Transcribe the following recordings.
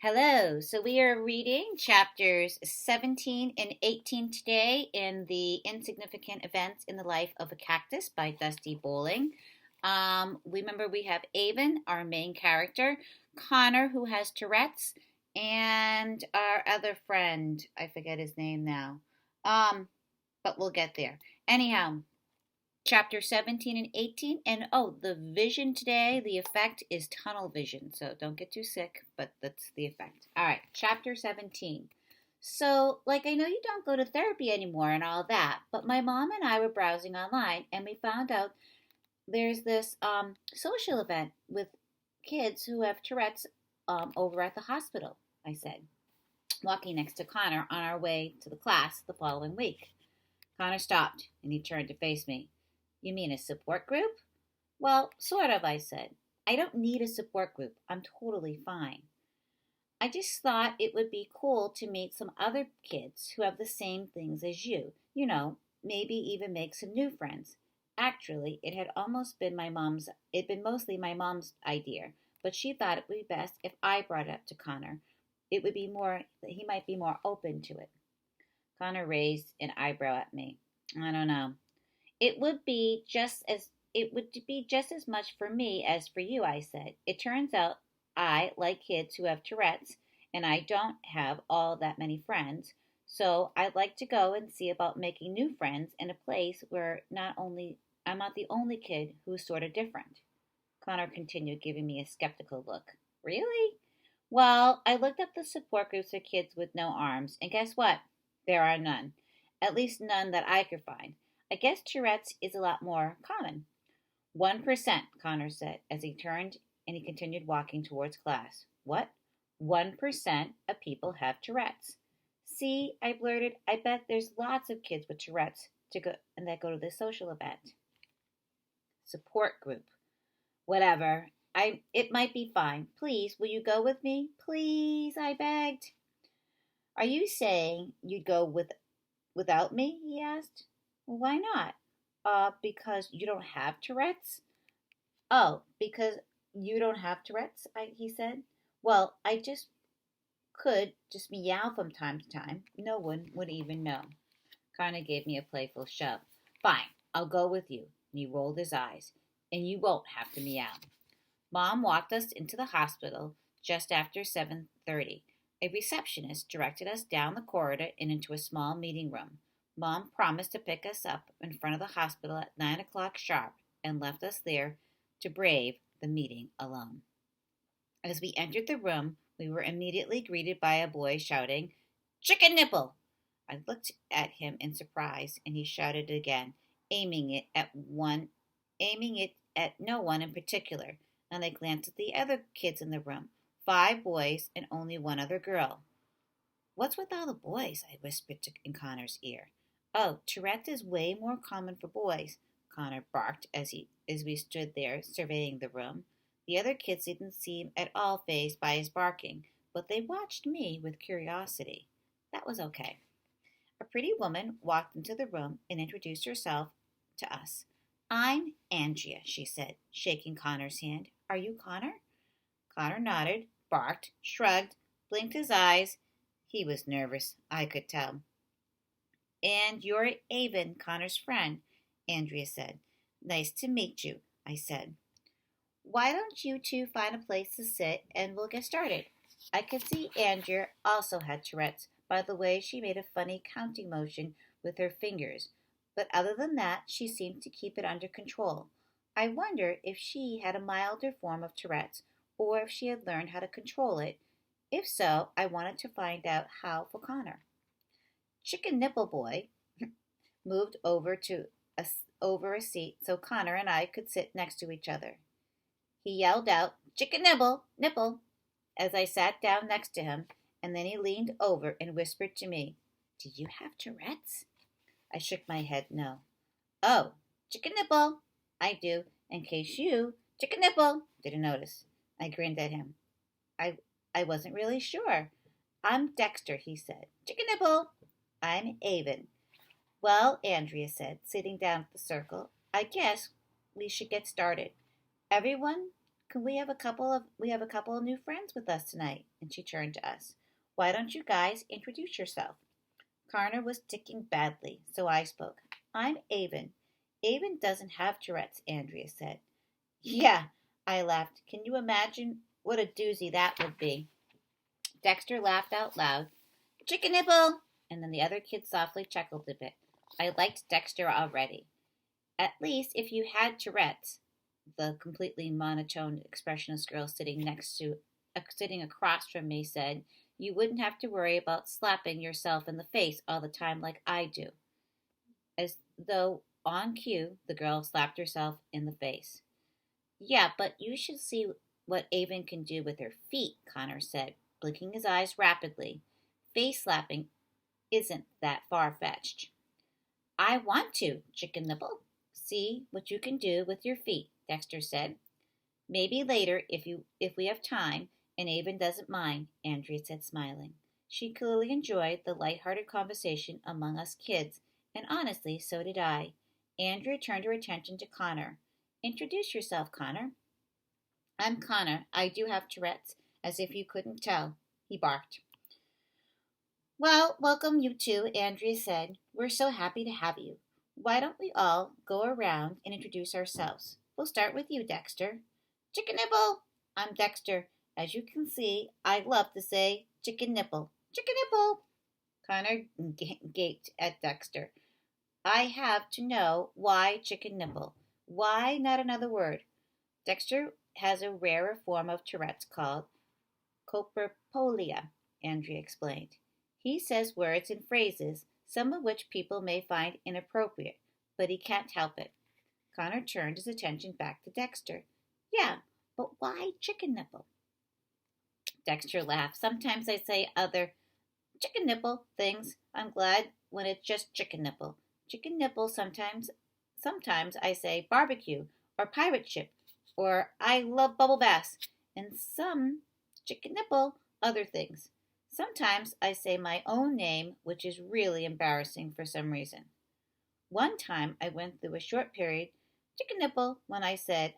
Hello. So we are reading chapters 17 and 18 today in the Insignificant Events in the Life of a Cactus by Dusty Bowling. Remember we have Avon, our main character, Connor, who has Tourette's, and our other friend. I forget his name now. But we'll get there. Anyhow, chapter 17 and 18. And the vision today, the effect is tunnel vision. So don't get too sick, but that's the effect. All right, chapter 17. So, I know you don't go to therapy anymore and all that, but my mom and I were browsing online and we found out there's this social event with kids who have Tourette's over at the hospital, I said, walking next to Connor on our way to the class the following week. Connor stopped and he turned to face me. You mean a support group? Well, sort of, I said. I don't need a support group. I'm totally fine. I just thought it would be cool to meet some other kids who have the same things as you. Maybe even make some new friends. Actually, it'd been mostly my mom's idea, but she thought it would be best if I brought it up to Connor. He might be more open to it. Connor raised an eyebrow at me. I don't know. It would be just as much for me as for you, I said. It turns out I like kids who have Tourette's, and I don't have all that many friends, so I'd like to go and see about making new friends in a place where I'm not the only kid who's sort of different. Connor continued, giving me a skeptical look. Really? Well, I looked up the support groups for kids with no arms, and guess what? There are none. At least none that I could find. I guess Tourette's is a lot more common. 1%, Connor said, as he turned and he continued walking towards class. What? 1% of people have Tourette's. See, I blurted, I bet there's lots of kids with Tourette's that go to this social event. Support group. Whatever. It might be fine. Please, will you go with me? Please, I begged. Are you saying you'd go without me? He asked. Well, why not? Because you don't have Tourette's? Oh, because you don't have Tourette's? He said. Well, I could just meow from time to time. No one would even know. Connor gave me a playful shove. Fine, I'll go with you. And he rolled his eyes. And you won't have to meow. Mom walked us into the hospital just after 7:30. A receptionist directed us down the corridor and into a small meeting room. Mom promised to pick us up in front of the hospital at 9 o'clock sharp and left us there to brave the meeting alone. As we entered the room, we were immediately greeted by a boy shouting, Chicken nipple! I looked at him in surprise, and he shouted it again, aiming it at no one in particular, and I glanced at the other kids in the room, 5 boys and only one other girl. What's with all the boys? I whispered in Connor's ear. Oh, Tourette's is way more common for boys, Connor barked as we stood there surveying the room. The other kids didn't seem at all fazed by his barking, but they watched me with curiosity. That was okay. A pretty woman walked into the room and introduced herself to us. I'm Andrea, she said, shaking Connor's hand. Are you Connor? Connor nodded, barked, shrugged, blinked his eyes. He was nervous, I could tell. And you're Avon, Connor's friend, Andrea said. Nice to meet you, I said. Why don't you two find a place to sit and we'll get started? I could see Andrea also had Tourette's by the way she made a funny counting motion with her fingers, but other than that, she seemed to keep it under control. I wondered if she had a milder form of Tourette's or if she had learned how to control it. If so, I wanted to find out how for Connor. Chicken Nipple Boy moved over a seat so Connor and I could sit next to each other. He yelled out, Chicken Nibble, Nipple, as I sat down next to him, and then he leaned over and whispered to me, Do you have Tourette's? I shook my head no. Oh, Chicken Nipple. I do, in case you, Chicken Nipple, didn't notice. I grinned at him. I wasn't really sure. I'm Dexter, he said. Chicken Nipple. I'm Avon. Well, Andrea said, sitting down at the circle, I guess we should get started. Everyone Can we have a couple of new friends with us tonight? And she turned to us. Why don't you guys introduce yourself? Connor was ticking badly, so I spoke. I'm Avon. Avon doesn't have Tourette's, Andrea said. Yeah, I laughed. Can you imagine what a doozy that would be? Dexter laughed out loud. Chicken nipple! And then the other kids softly chuckled a bit. I liked Dexter already. At least if you had Tourette's, the completely monotone, expressionless girl sitting across from me said, you wouldn't have to worry about slapping yourself in the face all the time like I do. As though on cue, the girl slapped herself in the face. Yeah, but you should see what Avon can do with her feet, Connor said, blinking his eyes rapidly. Face slapping isn't that far-fetched. I want to, Chicken Nibble. See what you can do with your feet, Dexter said. Maybe later, if we have time, and Avon doesn't mind, Andrea said, smiling. She clearly enjoyed the light-hearted conversation among us kids, and honestly, so did I. Andrea turned her attention to Connor. Introduce yourself, Connor. I'm Connor. I do have Tourette's, as if you couldn't tell, he barked. Well, welcome you two, Andrea said. We're so happy to have you. Why don't we all go around and introduce ourselves? We'll start with you, Dexter. Chicken Nibble! I'm Dexter. As you can see, I love to say chicken nipple. Chicken nipple! Connor gaped at Dexter. I have to know why chicken nipple. Why not another word? Dexter has a rarer form of Tourette's called copropolia, Andrea explained. He says words and phrases, some of which people may find inappropriate, but he can't help it. Connor turned his attention back to Dexter. Yeah, but why chicken nipple? Dexter laughed. Sometimes I say other chicken nipple things. I'm glad when it's just chicken nipple. Chicken nipple sometimes I say barbecue or pirate ship or I love bubble bass and some chicken nipple other things. Sometimes I say my own name, which is really embarrassing for some reason. One time I went through a short period, chicken nipple, when I said,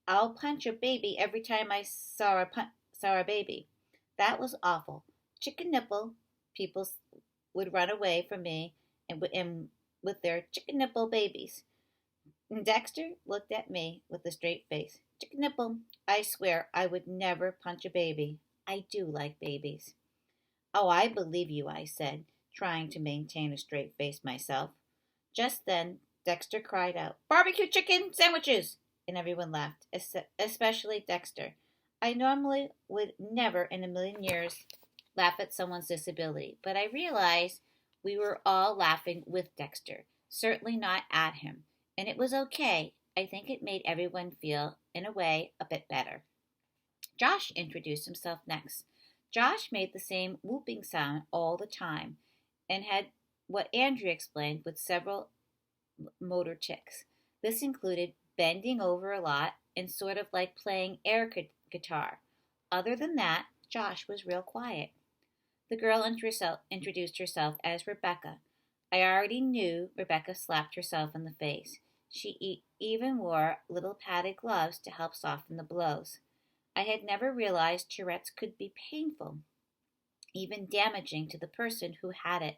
I'll punch a baby every time I saw a baby. That was awful. Chicken nipple, people would run away from me and with their chicken nipple babies. And Dexter looked at me with a straight face. Chicken nipple, I swear I would never punch a baby. I do like babies. Oh, I believe you, I said, trying to maintain a straight face myself. Just then, Dexter cried out, Barbecue chicken sandwiches! And everyone laughed, especially Dexter. I normally would never in a million years laugh at someone's disability, but I realized we were all laughing with Dexter, certainly not at him, and it was okay. I think it made everyone feel, in a way, a bit better. Josh introduced himself next. Josh made the same whooping sound all the time and had what Andrea explained with several motor tics. This included bending over a lot and sort of like playing air guitar. Other than that, Josh was real quiet. The girl introduced herself as Rebecca. I already knew Rebecca slapped herself in the face. She even wore little padded gloves to help soften the blows. I had never realized Tourette's could be painful, even damaging to the person who had it.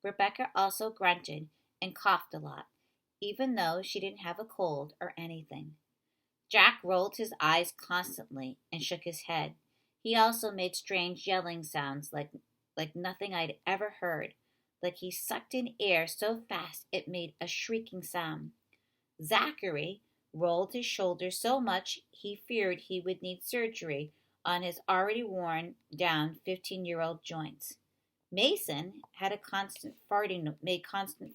Rebecca also grunted and coughed a lot, even though she didn't have a cold or anything. Jack rolled his eyes constantly and shook his head. He also made strange yelling sounds like nothing I'd ever heard, like he sucked in air so fast it made a shrieking sound. Zachary rolled his shoulders so much he feared he would need surgery on his already worn down 15-year-old joints. Mason made constant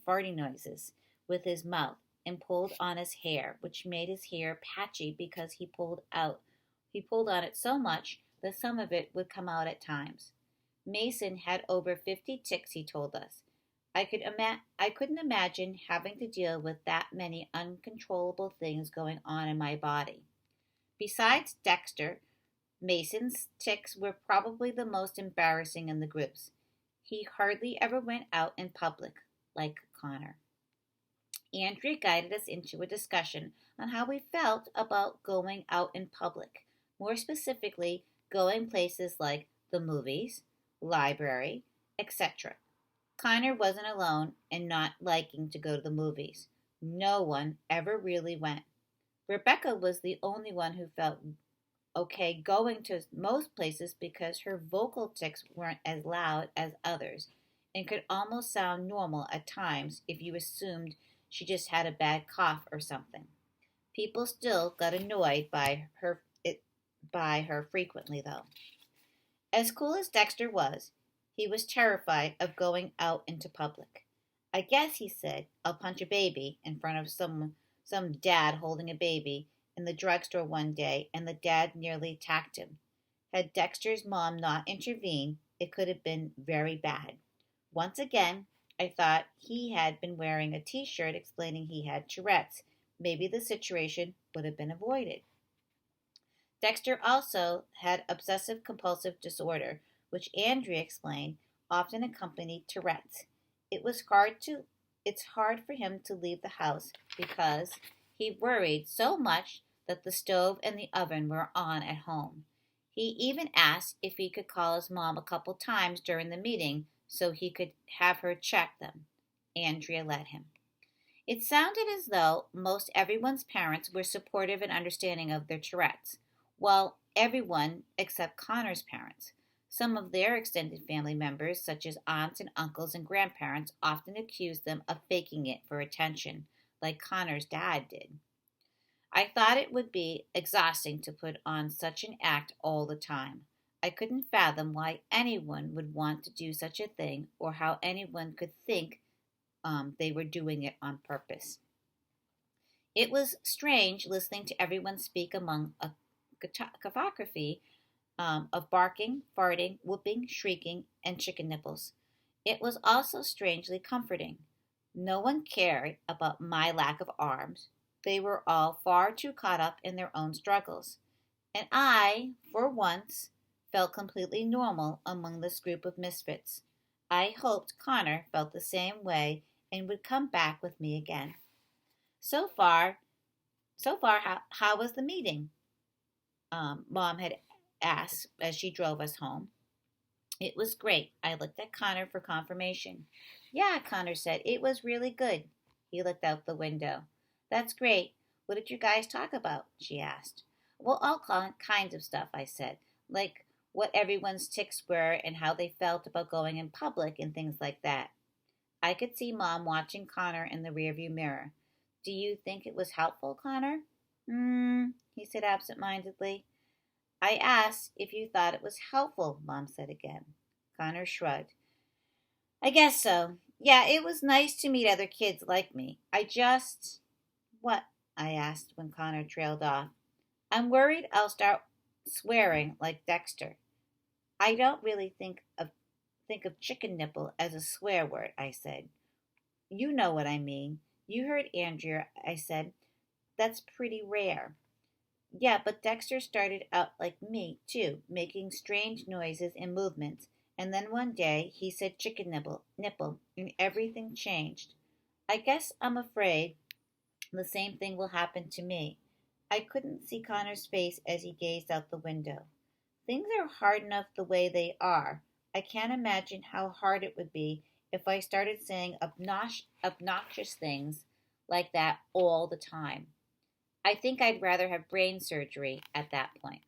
farting noises with his mouth and pulled on his hair, which made his hair patchy because he pulled on it so much that some of it would come out at times. Mason had over 50 ticks, he told us. I couldn't imagine having to deal with that many uncontrollable things going on in my body. Besides Dexter, Mason's tics were probably the most embarrassing in the groups. He hardly ever went out in public, like Connor. Andrea guided us into a discussion on how we felt about going out in public. more specifically, going places like the movies, library, etc. Connor wasn't alone in not liking to go to the movies. No one ever really went. Rebecca was the only one who felt okay going to most places because her vocal tics weren't as loud as others and could almost sound normal at times if you assumed she just had a bad cough or something. People still got annoyed by her frequently though. As cool as Dexter was, he was terrified of going out into public. I guess he said, I'll punch a baby in front of some dad holding a baby in the drugstore one day, and the dad nearly attacked him. Had Dexter's mom not intervened, it could have been very bad. Once again, I thought he had been wearing a t-shirt explaining he had Tourette's. Maybe the situation would have been avoided. Dexter also had obsessive compulsive disorder, which Andrea explained often accompanied Tourette's. It was hard to it's hard for him to leave the house because he worried so much that the stove and the oven were on at home. He even asked if he could call his mom a couple times during the meeting so he could have her check them. Andrea let him. It sounded as though most everyone's parents were supportive and understanding of their Tourette's. Well, everyone except Connor's parents. Some of their extended family members, such as aunts and uncles and grandparents, often accused them of faking it for attention, like Connor's dad did. I thought it would be exhausting to put on such an act all the time. I couldn't fathom why anyone would want to do such a thing or how anyone could think they were doing it on purpose. It was strange listening to everyone speak among a cacophony of barking, farting, whooping, shrieking, and chicken nipples. It was also strangely comforting. No one cared about my lack of arms. They were all far too caught up in their own struggles. And I, for once, felt completely normal among this group of misfits. I hoped Connor felt the same way and would come back with me again. So far, how was the meeting? Mom had asked as she drove us home. It was great. I looked at Connor for confirmation. Yeah, Connor said, it was really good. He looked out the window. That's great. What did you guys talk about? She asked. Well, all kinds of stuff, I said, like what everyone's tics were and how they felt about going in public and things like that. I could see Mom watching Connor in the rearview mirror. Do you think it was helpful, Connor? He said absent-mindedly. I asked if you thought it was helpful, Mom said again. Connor shrugged. I guess so. Yeah, it was nice to meet other kids like me. What? I asked when Connor trailed off. I'm worried I'll start swearing like Dexter. I don't really think of chicken nipple as a swear word, I said. You know what I mean. You heard Andrea, I said. That's pretty rare. Yeah, but Dexter started out like me, too, making strange noises and movements. And then one day he said chicken nipple, and everything changed. I guess I'm afraid the same thing will happen to me. I couldn't see Connor's face as he gazed out the window. Things are hard enough the way they are. I can't imagine how hard it would be if I started saying obnoxious things like that all the time. I think I'd rather have brain surgery at that point.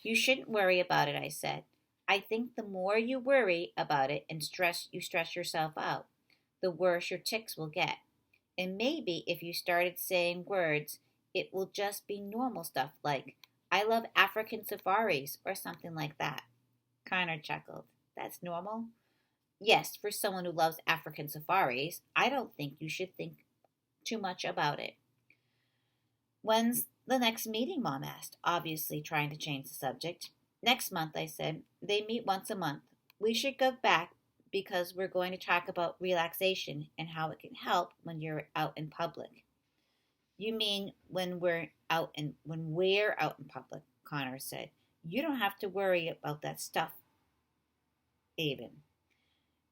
You shouldn't worry about it, I said. I think the more you worry about it and stress yourself out, the worse your tics will get. And maybe if you started saying words, it will just be normal stuff like, I love African safaris or something like that. Connor chuckled. That's normal? Yes, for someone who loves African safaris. I don't think you should think too much about it. When's the next meeting, Mom asked, obviously trying to change the subject. Next month, I said. They meet once a month. We should go back because we're going to talk about relaxation and how it can help when you're out in public. You mean when we're out in public, Connor said. You don't have to worry about that stuff, even.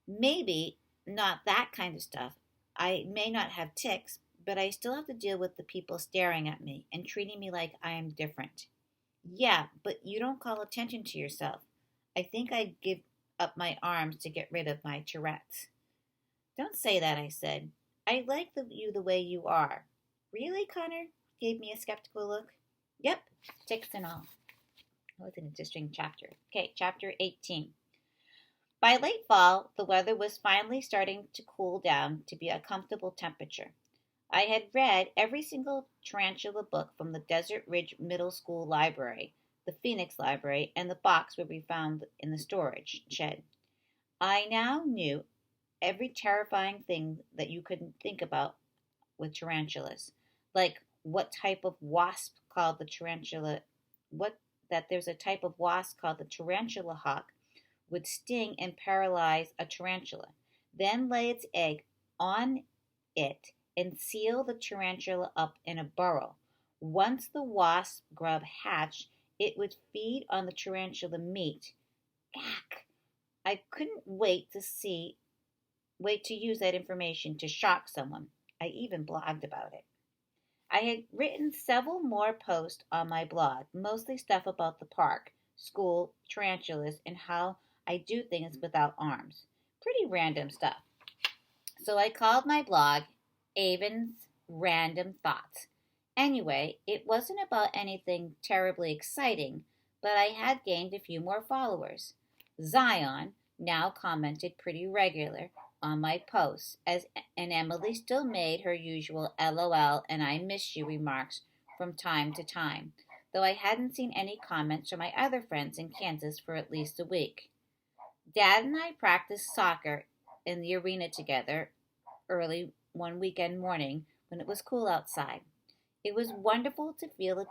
Maybe not that kind of stuff. I may not have tics, but I still have to deal with the people staring at me and treating me like I am different. Yeah, but you don't call attention to yourself. I think I'd give up my arms to get rid of my Tourette's. Don't say that, I said. I like you the way you are. Really, Connor? Gave me a skeptical look. Yep, ticks and all. That was an interesting chapter. Okay, chapter 18. By late fall, the weather was finally starting to cool down to be a comfortable temperature. I had read every single tarantula book from the Desert Ridge Middle School library, the Phoenix Library, and the box where we found in the storage shed. I now knew every terrifying thing that you could think about with tarantulas, like what type of wasp called the tarantula, what that there's a type of wasp called the tarantula hawk would sting and paralyze a tarantula, then lay its egg on it and seal the tarantula up in a burrow. Once the wasp grub hatched, it would feed on the tarantula meat. Gack! I couldn't wait to use that information to shock someone. I even blogged about it. I had written several more posts on my blog, mostly stuff about the park, school, tarantulas, and how I do things without arms. Pretty random stuff. So I called my blog Avon's Random Thoughts. Anyway, it wasn't about anything terribly exciting, but I had gained a few more followers. Zion now commented pretty regular on my posts, and Emily still made her usual LOL and I miss you remarks from time to time, though I hadn't seen any comments from my other friends in Kansas for at least a week. Dad and I practiced soccer in the arena together early one weekend morning when it was cool outside. It was wonderful to feel a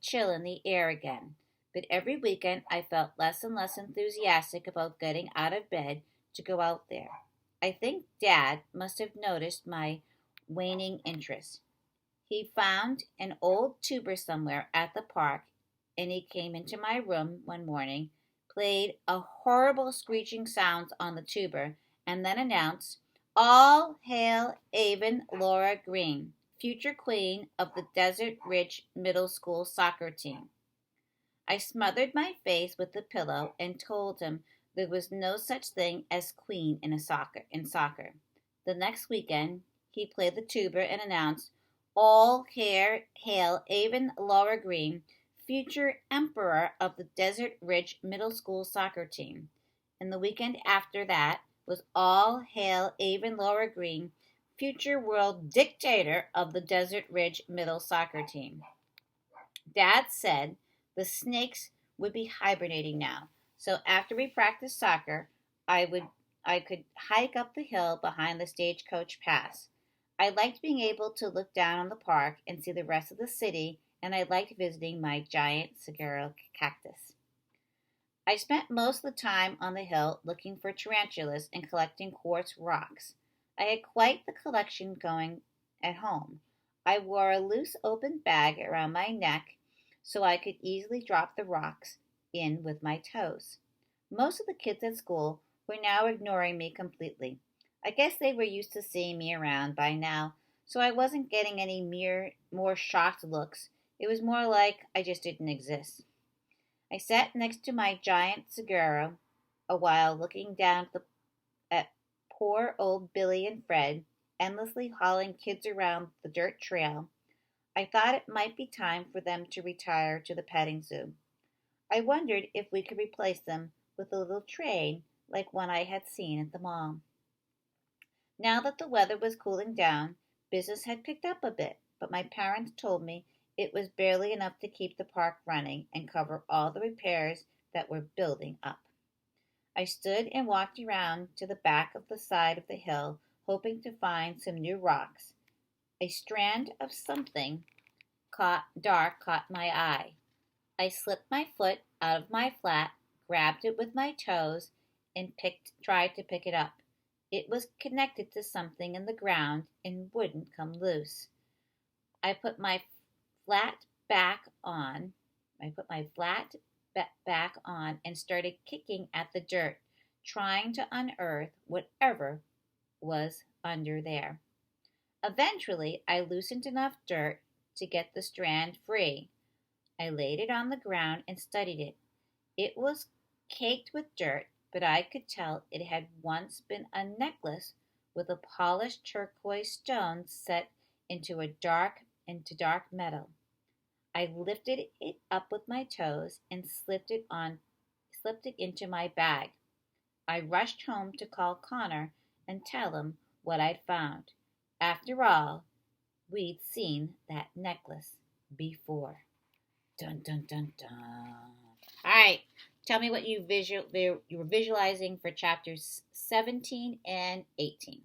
chill in the air again, but every weekend I felt less and less enthusiastic about getting out of bed to go out there. I think Dad must have noticed my waning interest. He found an old tuber somewhere at the park, and he came into my room one morning, played a horrible screeching sound on the tuber, and then announced, "All hail Avon Laura Green, future queen of the Desert Ridge Middle School soccer team." I smothered my face with the pillow and told him there was no such thing as queen in soccer. The next weekend he played the tuba and announced, "All hail Avon Laura Green, future emperor of the Desert Ridge Middle School soccer team." And the weekend after that was, "All hail Avon Laura Green, future world dictator of the Desert Ridge Middle soccer team." Dad said the snakes would be hibernating now, so after we practiced soccer, I could hike up the hill behind the Stagecoach Pass. I liked being able to look down on the park and see the rest of the city, and I liked visiting my giant saguaro cactus. I spent most of the time on the hill looking for tarantulas and collecting quartz rocks. I had quite the collection going at home. I wore a loose open bag around my neck so I could easily drop the rocks in with my toes. Most of the kids at school were now ignoring me completely. I guess they were used to seeing me around by now, so I wasn't getting any more shocked looks. It was more like I just didn't exist. I sat next to my giant saguaro a while, looking down at poor old Billy and Fred, endlessly hauling kids around the dirt trail. I thought it might be time for them to retire to the petting zoo. I wondered if we could replace them with a little train like one I had seen at the mall. Now that the weather was cooling down, business had picked up a bit, but my parents told me it was barely enough to keep the park running and cover all the repairs that were building up. I stood and walked around to the back of the side of the hill, hoping to find some new rocks. A strand of something dark caught my eye. I slipped my foot out of my flat, grabbed it with my toes, and tried to pick it up. It was connected to something in the ground and wouldn't come loose. I put my flat back on. I put my flat back on and started kicking at the dirt, trying to unearth whatever was under there. Eventually, I loosened enough dirt to get the strand free. I laid it on the ground and studied it. It was caked with dirt, but I could tell it had once been a necklace with a polished turquoise stone set into dark metal. I lifted it up with my toes and slipped it into my bag. I rushed home to call Connor and tell him what I'd found. After all, we'd seen that necklace before. Dun dun dun dun. All right, tell me what you were visualizing for chapters 17 and 18.